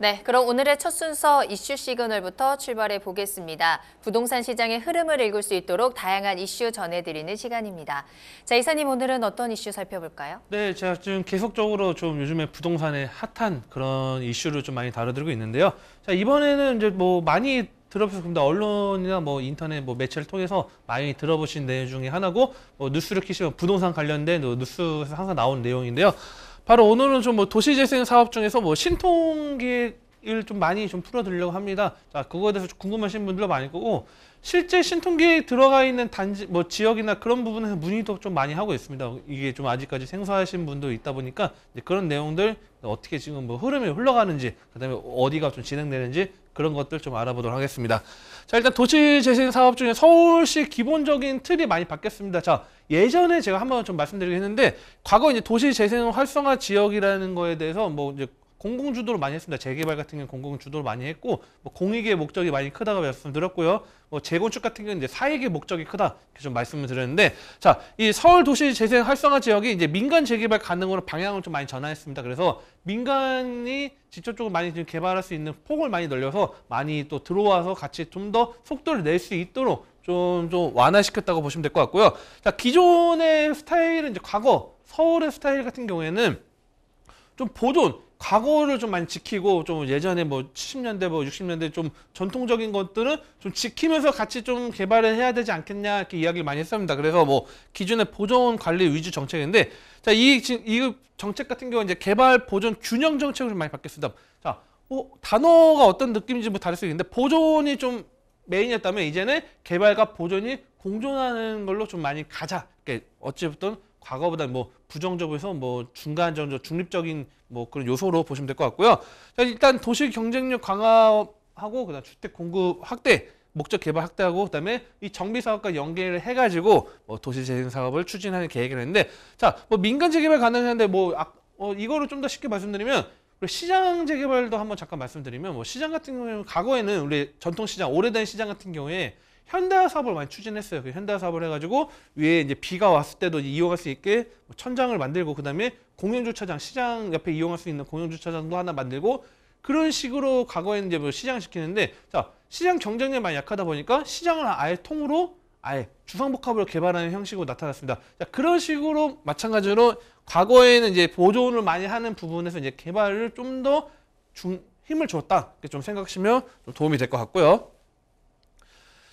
네, 그럼 오늘의 첫 순서 이슈 시그널부터 출발해 보겠습니다. 부동산 시장의 흐름을 읽을 수 있도록 다양한 이슈 전해드리는 시간입니다. 자, 이사님 오늘은 어떤 이슈 살펴볼까요? 네, 제가 지금 계속적으로 좀 요즘에 부동산의 핫한 그런 이슈를 좀 많이 다뤄드리고 있는데요. 자, 이번에는 이제 뭐 많이 들어보셨을 겁니다. 언론이나 뭐 인터넷 뭐 매체를 통해서 많이 들어보신 내용 중에 하나고, 뭐 뉴스를 키시면 부동산 관련된 뉴스에서 항상 나오는 내용인데요. 바로 오늘은 좀 뭐 도시재생 사업 중에서 뭐 신통계획을 좀 많이 좀 풀어드리려고 합니다. 자, 그거에 대해서 궁금하신 분들도 많을 거고, 실제 신통계획 들어가 있는 단지, 뭐 지역이나 그런 부분에서 문의도 좀 많이 하고 있습니다. 이게 좀 아직까지 생소하신 분도 있다 보니까 이제 그런 내용들 어떻게 지금 뭐 흐름이 흘러가는지, 그다음에 어디가 좀 진행되는지 그런 것들 좀 알아보도록 하겠습니다. 자, 일단 도시재생 사업 중에 서울시 기본적인 틀이 많이 바뀌었습니다. 자, 예전에 제가 한번 좀 말씀드리긴 했는데, 과거 이제 도시재생 활성화 지역이라는 거에 대해서 뭐 이제 공공주도로 많이 했습니다. 재개발 같은 경우는 공공주도로 많이 했고, 뭐 공익의 목적이 많이 크다고 말씀드렸고요. 뭐 재건축 같은 경우는 이제 사익의 목적이 크다 이렇게 좀 말씀을 드렸는데, 자, 이 서울 도시 재생 활성화 지역이 이제 민간 재개발 가능으로 방향을 좀 많이 전환했습니다. 그래서 민간이 직접적으로 많이 좀 개발할 수 있는 폭을 많이 늘려서 많이 또 들어와서 같이 좀 더 속도를 낼 수 있도록 좀 완화시켰다고 보시면 될 것 같고요. 자, 기존의 스타일은 이제 과거 서울의 스타일 같은 경우에는 좀 보존, 과거를 좀 많이 지키고, 좀 예전에 뭐 70년대 뭐 60년대 좀 전통적인 것들은 좀 지키면서 같이 좀 개발을 해야 되지 않겠냐 이렇게 이야기를 많이 했습니다. 그래서 뭐 기존의 보존 관리 위주 정책인데, 자, 이 정책 같은 경우는 이제 개발 보존 균형 정책으로 좀 많이 바뀌었습니다. 자, 단어가 어떤 느낌인지 뭐 다를 수 있는데, 보존이 좀 메인이었다면 이제는 개발과 보존이 공존하는 걸로 좀 많이 가자. 그러니까 어찌됐든 과거보다 뭐 부정적으로 뭐 중간 정도 중립적인 뭐 그런 요소로 보시면 될 것 같고요. 자, 일단 도시 경쟁력 강화하고, 그다음 주택 공급 확대, 목적 개발 확대하고, 그다음에 이 정비 사업과 연계를 해가지고 뭐 도시 재생 사업을 추진하는 계획을 했는데, 자, 뭐 민간 재개발 가능한데 이거를 좀 더 쉽게 말씀드리면, 우리 시장 재개발도 한번 잠깐 말씀드리면, 뭐 시장 같은 경우에는 과거에는 우리 전통 시장, 오래된 시장 같은 경우에 현대화 사업을 많이 추진했어요. 그 현대화 사업을 해가지고 위에 이제 비가 왔을 때도 이용할 수 있게 천장을 만들고, 그다음에 공영주차장, 시장 옆에 이용할 수 있는 공영주차장도 하나 만들고, 그런 식으로 과거에는 이제 뭐 시장을 시키는데, 자, 시장 경쟁력이 많이 약하다 보니까 시장을 아예 통으로 아예 주상복합으로 개발하는 형식으로 나타났습니다. 자, 그런 식으로 마찬가지로 과거에는 이제 보존을 많이 하는 부분에서 이제 개발을 좀 더 힘을 줬다 이렇게 좀 생각하시면 좀 도움이 될 것 같고요.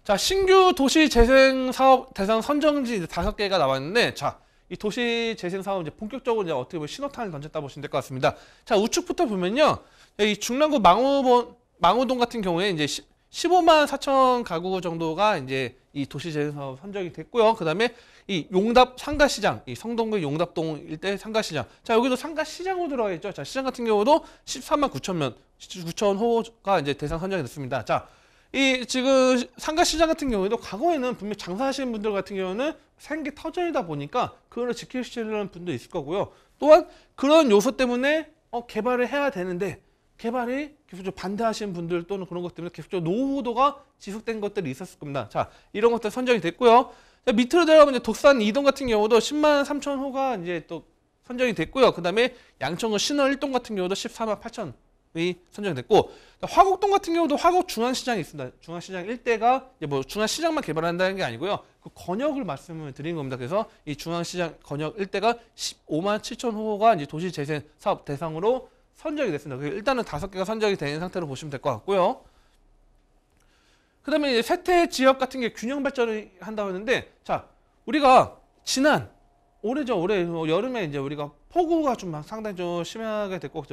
자, 신규 도시 재생 사업 대상 선정지 5개가 나왔는데, 자, 이 도시 재생 사업 이제 본격적으로 이제 어떻게 보면 신호탄을 던졌다 보시면 될 것 같습니다. 자, 우측부터 보면요, 이 중랑구 망우동 같은 경우에 이제 15만 4천 가구 정도가 이제 이 도시 재생 사업 선정이 됐고요. 그다음에 이 용답 상가시장, 이 성동구 용답동 일대 상가시장. 자, 여기도 상가시장으로 들어가 있죠. 자, 시장 같은 경우도 14만 9천 호가 이제 대상 선정이 됐습니다. 자, 이 지금 상가시장 같은 경우에도 과거에는 분명 장사하시는 분들 같은 경우는 생계 터전이다 보니까 그거를 지키시려는 분도 있을 거고요. 또한 그런 요소 때문에 개발을 해야 되는데, 개발이 계속적으로 반대하시는 분들 또는 그런 것 때문에 계속적으로 노후도가 지속된 것들이 있었을 겁니다. 자, 이런 것들 선정이 됐고요. 자, 밑으로 내려가면 이제 독산 이동 같은 경우도 10만 3천 호가 이제 또 선정이 됐고요. 그 다음에 양천구 신월 1동 같은 경우도 14만 8천 이 선정이 됐고, 화곡동 같은 경우도 화곡 중앙시장이 있습니다. 중앙시장 일대가 이제 뭐 중앙시장만 개발한다는 게 아니고요, 그 권역을 말씀을 드린 겁니다. 그래서 이 중앙시장 권역 일대가 15만 7천 호가 이제 도시재생 사업 대상으로 선정이 됐습니다. 일단은 5개가 선정이 된 상태로 보시면 될 것 같고요. 그 다음에 이제 세태 지역 같은 게 균형 발전을 한다고 했는데, 자, 우리가 올해 여름에 이제 우리가 폭우가 좀 상당히 좀 심하게 됐고,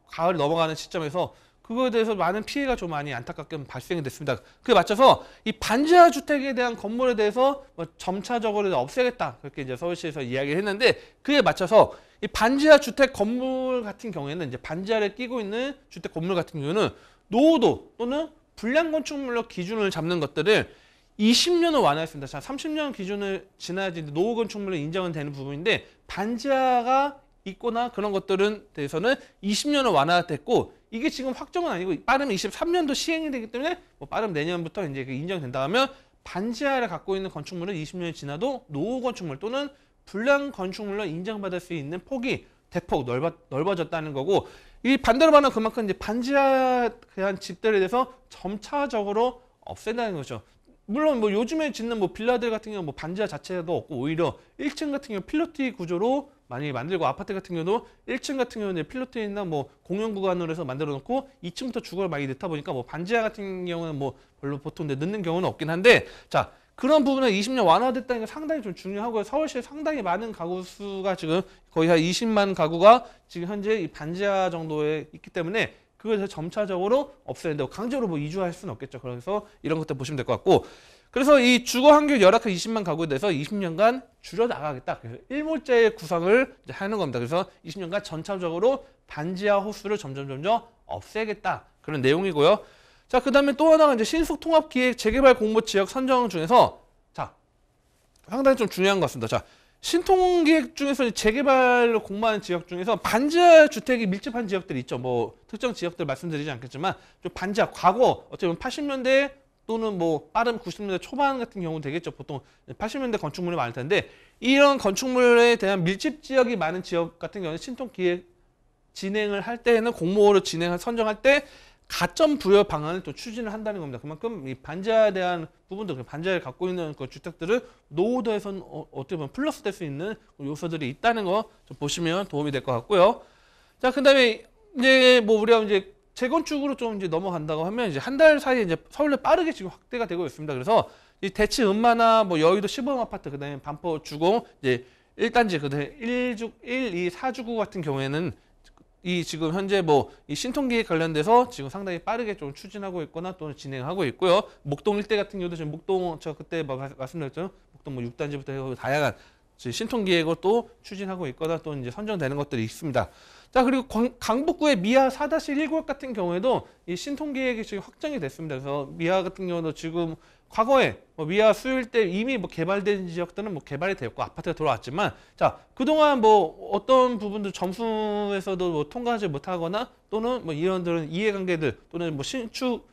가을이 넘어가는 시점에서 그거에 대해서 많은 피해가 좀 많이 안타깝게 발생이 됐습니다. 그에 맞춰서 이 반지하 주택에 대한 건물에 대해서 뭐 점차적으로 없애겠다, 그렇게 이제 서울시에서 이야기를 했는데, 그에 맞춰서 이 반지하 주택 건물 같은 경우에는 이제 반지하를 끼고 있는 주택 건물 같은 경우는 노후도 또는 불량 건축물로 기준을 잡는 것들을 20년을 완화했습니다. 자, 30년 기준을 지나야지 노후 건축물로 인정은 되는 부분인데, 반지하가 있거나 그런 것들은 대해서는 20년을 완화됐고, 이게 지금 확정은 아니고 빠르면 23년도 시행이 되기 때문에 뭐 빠르면 내년부터 이제 인정된다 하면, 반지하를 갖고 있는 건축물은 20년이 지나도 노후 건축물 또는 불량 건축물로 인정받을 수 있는 폭이 대폭 넓어졌다는 거고, 이 반대로 말하면 그만큼 이제 반지하한 집들에 대해서 점차적으로 없앤다는 거죠. 물론 뭐 요즘에 짓는 뭐 빌라들 같은 경우 뭐 반지하 자체도 없고 오히려 1층 같은 경우 필로티 구조로 많이 만들고, 아파트 같은 경우도 1층 같은 경우는 필로티나 뭐 공용 구간으로 해서 만들어 놓고 2층부터 주거를 많이 넣다 보니까 뭐 반지하 같은 경우는 뭐 별로 보통 넣는 경우는 없긴 한데, 자 그런 부분은 20년 완화됐다는 게 상당히 좀 중요하고요. 서울시에 상당히 많은 가구 수가 지금 거의 한 20만 가구가 지금 현재 이 반지하 정도에 있기 때문에 그걸 점차적으로 없애야 된다고, 강제로 뭐 이주할 수는 없겠죠. 그래서 이런 것들 보시면 될 것 같고, 그래서 이 주거 환경 열악한 20만 가구에 대해서 20년간 줄여 나가겠다. 그래서 일몰제 구상을 이제 하는 겁니다. 그래서 20년간 전차적으로 반지하 호수를 점점 없애겠다. 그런 내용이고요. 자, 그다음에 또 하나가 이제 신속 통합 기획 재개발 공모 지역 선정 중에서, 자 상당히 좀 중요한 것 같습니다. 자, 신통기획 중에서 재개발을 공모하는 지역 중에서 반지하 주택이 밀집한 지역들이 있죠. 뭐 특정 지역들 말씀드리지 않겠지만 좀 반지하, 과거 어떻게 보면 80년대 또는 뭐 빠른 90년대 초반 같은 경우는 되겠죠. 보통 80년대 건축물이 많을 텐데, 이런 건축물에 대한 밀집 지역이 많은 지역 같은 경우는 신통기획 진행을 할 때에는 공모를 선정할 때 가점 부여 방안을 또 추진을 한다는 겁니다. 그만큼 이 반지하에 대한 부분들, 반지하를 갖고 있는 그 주택들을 노후도에서는 어떻게 보면 플러스 될 수 있는 요소들이 있다는 거 좀 보시면 도움이 될 것 같고요. 자, 그다음에 이제 뭐 우리가 이제 재건축으로 좀 이제 넘어간다고 하면 이제 한 달 사이에 이제 서울에 빠르게 지금 확대가 되고 있습니다. 그래서 이 대치 음마나 뭐 여의도 시범 아파트, 그다음에 반포 주공 이제 1단지, 그다음에 1, 2, 4주구 같은 경우에는 이 지금 현재 뭐 이 신통기획 관련돼서 지금 상당히 빠르게 좀 추진하고 있거나 또는 진행하고 있고요. 목동 일대 같은 경우도 지금 목동 저 그때 말씀드렸죠. 목동 뭐 6단지부터 해서 다양한 신통기획을 또 추진하고 있거나 또 이제 선정되는 것들이 있습니다. 자, 그리고 강북구의 미아 4-1구역 같은 경우에도 이 신통기획이 지금 확정이 됐습니다. 그래서 미아 같은 경우도 지금 과거에 뭐 미아 수요일 때 이미 뭐 개발된 지역들은 뭐 개발이 되었고 아파트가 들어왔지만, 자 그동안 뭐 어떤 부분들 점수에서도 뭐 통과하지 못하거나 또는 뭐 이런들은 이해관계들 또는 뭐 신축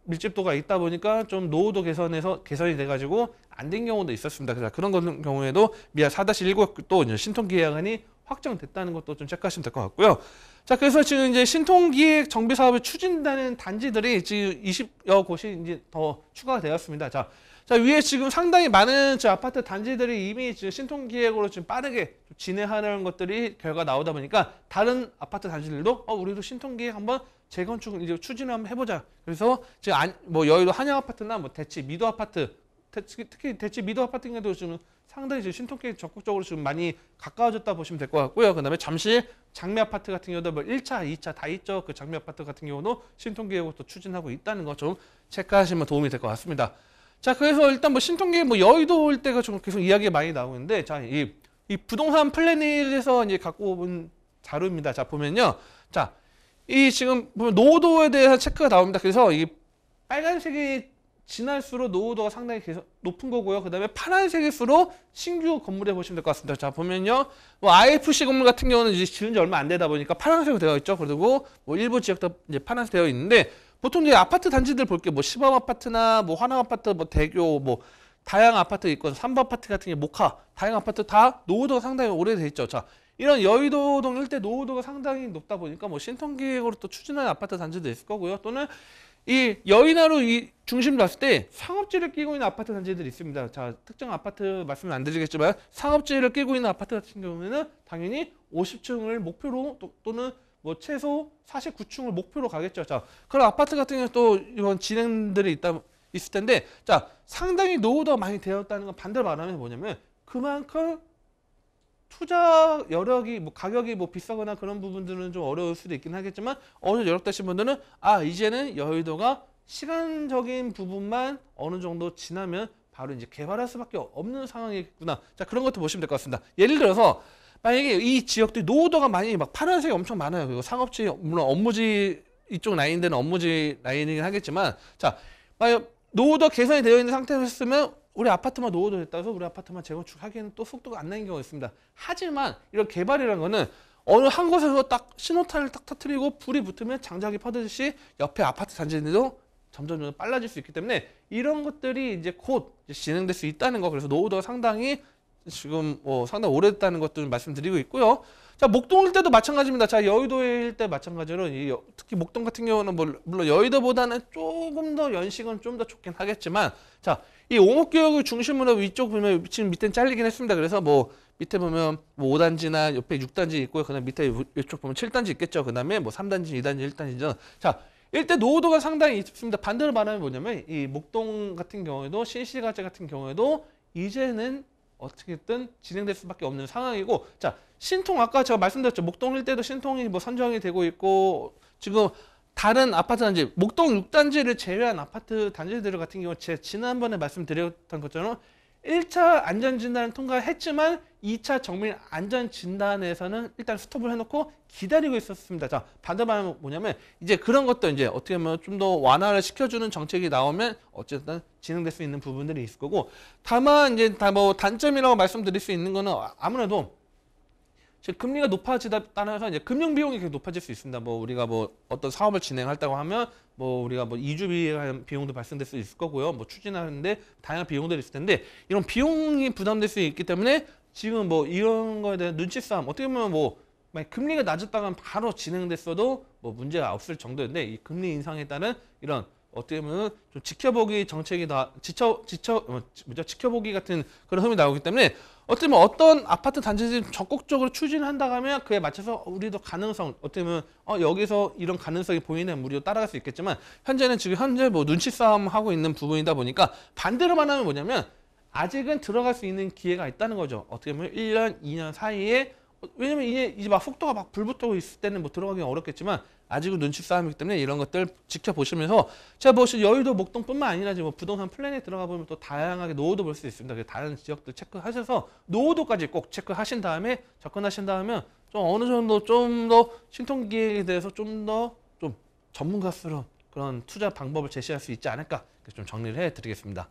밀집도가 있다 보니까 좀 노후도 개선이 돼가지고 안 된 경우도 있었습니다. 그래서 그런 경우에도 미아 4-1구역도 이제 신통기획안이 확정됐다는 것도 좀 체크하시면 될 것 같고요. 자, 그래서 지금 이제 신통기획 정비 사업을 추진하는 단지들이 지금 20여 곳이 이제 더 추가가 되었습니다. 자, 위에 지금 상당히 많은 아파트 단지들이 이미 지금 신통기획으로 지금 빠르게 진행하는 것들이 결과 나오다 보니까 다른 아파트 단지들도 우리도 신통기획 한번 재건축을 이제 추진을 한번 해보자. 그래서 지금 뭐 여의도 한양 아파트나 뭐 대치 미도 아파트, 특히 대치 미도 아파트 같은 경우도 지금 상당히 지금 신통기획 적극적으로 지금 많이 가까워졌다 보시면 될 것 같고요. 그다음에 잠실 장미 아파트 같은 경우도 뭐 1차, 2차 다 있죠. 그 장미 아파트 같은 경우도 신통기획으로 또 추진하고 있다는 거 좀 체크하시면 도움이 될 것 같습니다. 자, 그래서 일단 뭐 신통기획 뭐 여의도 올 때가 좀 계속 이야기가 많이 나오는데, 자, 이 부동산 플래닝에서 이제 갖고 온 자료입니다. 자, 보면요. 자, 이 지금 보면 노후도에 대해서 체크가 나옵니다. 그래서 이 빨간색이 지날수록 노후도가 상당히 계속 높은 거고요. 그 다음에 파란색일수록 신규 건물에 보시면 될 것 같습니다. 자, 보면요. 뭐 IFC 건물 같은 경우는 이제 지은 지 얼마 안 되다 보니까 파란색으로 되어 있죠. 그리고 뭐 일부 지역도 이제 파란색 되어 있는데, 보통 이제 아파트 단지들 볼게요. 뭐 시범 아파트나 뭐 환학 아파트, 뭐 대교, 뭐 다양한 아파트 있고, 삼부 아파트 같은 게 모카, 다양한 아파트 다 노후도가 상당히 오래돼 있죠. 자, 이런 여의도동 일대 노후도가 상당히 높다 보니까 뭐 신통기획으로 또 추진하는 아파트 단지도 있을 거고요. 또는 이 여의나루 이 중심 봤을 때 상업지를 끼고 있는 아파트 단지들이 있습니다. 자, 특정 아파트 말씀은 안 드리겠지만 상업지를 끼고 있는 아파트 같은 경우에는 당연히 50층을 목표로 또는 뭐 최소 49층을 목표로 가겠죠. 자, 그런 아파트 같은 경우는 또 이런 진행들이 있을 텐데, 자, 상당히 노후도가 많이 되었다는 건 반대로 말하면 뭐냐면 그만큼 투자 여력이 뭐 가격이 뭐 비싸거나 그런 부분들은 좀 어려울 수도 있긴 하겠지만, 어느 여력 되신 분들은 이제는 여의도가 시간적인 부분만 어느 정도 지나면 바로 이제 개발할 수밖에 없는 상황이구나. 자, 그런 것도 보시면 될 것 같습니다. 예를 들어서 만약에 이 지역들이 노후도가 많이 막 파란색이 엄청 많아요. 그리고 상업지, 물론 업무지 이쪽 라인들은 업무지 라인이긴 하겠지만, 자, 만약 노후도 개선이 되어 있는 상태였으면 우리 아파트만 노후도 됐다 해서 우리 아파트만 재건축하기에는 또 속도가 안 나는 경우가 있습니다. 하지만 이런 개발이라는 거는 어느 한 곳에서 딱 신호탄을 딱 터뜨리고 불이 붙으면 장작이 퍼지듯이 옆에 아파트 단지들도 점점 빨라질 수 있기 때문에 이런 것들이 이제 곧 진행될 수 있다는 거. 그래서 노후도가 상당히 지금 상당히 오래됐다는 것도 말씀드리고 있고요. 자, 목동 일대도 마찬가지입니다. 자, 여의도 일대 마찬가지로 특히 목동 같은 경우는 물론 여의도보다는 조금 더 연식은 좀 더 좋긴 하겠지만, 자, 이 오목구역을 중심으로 위쪽 보면 지금 밑에는 잘리긴 했습니다. 그래서 밑에 보면 5단지나 옆에 6단지 있고요. 그다음 밑에 이쪽 보면 7단지 있겠죠. 그다음에 3단지, 2단지, 1단지죠. 자, 일대 노후도가 상당히 있습니다. 반대로 말하면 뭐냐면 이 목동 같은 경우에도 신시가지 같은 경우에도 이제는 어떻게든 진행될 수밖에 없는 상황이고, 자, 신통 아까 제가 말씀드렸죠. 목동 일대도 신통이 선정이 되고 있고, 지금 다른 아파트 단지, 목동 6단지를 제외한 아파트 단지들 같은 경우 제가 지난번에 말씀드렸던 것처럼 1차 안전진단을 통과했지만 2차 정밀 안전진단에서는 일단 스톱을 해놓고 기다리고 있었습니다. 자, 반대로 말하면 뭐냐면 이제 그런 것도 이제 어떻게 보면 좀 더 완화를 시켜주는 정책이 나오면 어쨌든 진행될 수 있는 부분들이 있을 거고, 다만 이제 단점이라고 말씀드릴 수 있는 거는 아무래도 금리가 높아지다 따라서 이제 금융 비용이 계속 높아질 수 있습니다. 우리가 어떤 사업을 진행한다고 하면 우리가 이주비의 비용도 발생될 수 있을 거고요. 추진하는데 다양한 비용들이 있을 텐데 이런 비용이 부담될 수 있기 때문에 지금 이런 거에 대한 눈치 싸움, 어떻게 보면 만약 금리가 낮았다가 바로 진행됐어도 문제가 없을 정도인데, 이 금리 인상에 따른 이런 어떻게 보면 좀 지켜보기 정책이 지켜보기 같은 그런 흐름이 나오기 때문에 어떻게 보면 어떤 아파트 단지들이 적극적으로 추진한다고 하면 그에 맞춰서 우리도 가능성, 어떻게 보면 여기서 이런 가능성이 보이는 우리도 따라갈 수 있겠지만, 현재 눈치 싸움 하고 있는 부분이다 보니까 반대로 말하면 뭐냐면 아직은 들어갈 수 있는 기회가 있다는 거죠. 어떻게 보면 1년, 2년 사이에, 왜냐면 이제 속도가 불붙고 있을 때는 들어가기 어렵겠지만 아직은 눈치 싸움이기 때문에 이런 것들 지켜보시면서, 제가 여의도 목동뿐만 아니라 부동산 플랜에 들어가 보면 또 다양하게 노후도 볼 수 있습니다. 다른 지역들 체크하셔서 노후도까지 꼭 체크하신 다음에 접근하신 다음에 좀 어느 정도 좀 더 신통기획에 대해서 좀 전문가스러운 그런 투자 방법을 제시할 수 있지 않을까, 좀 정리를 해드리겠습니다.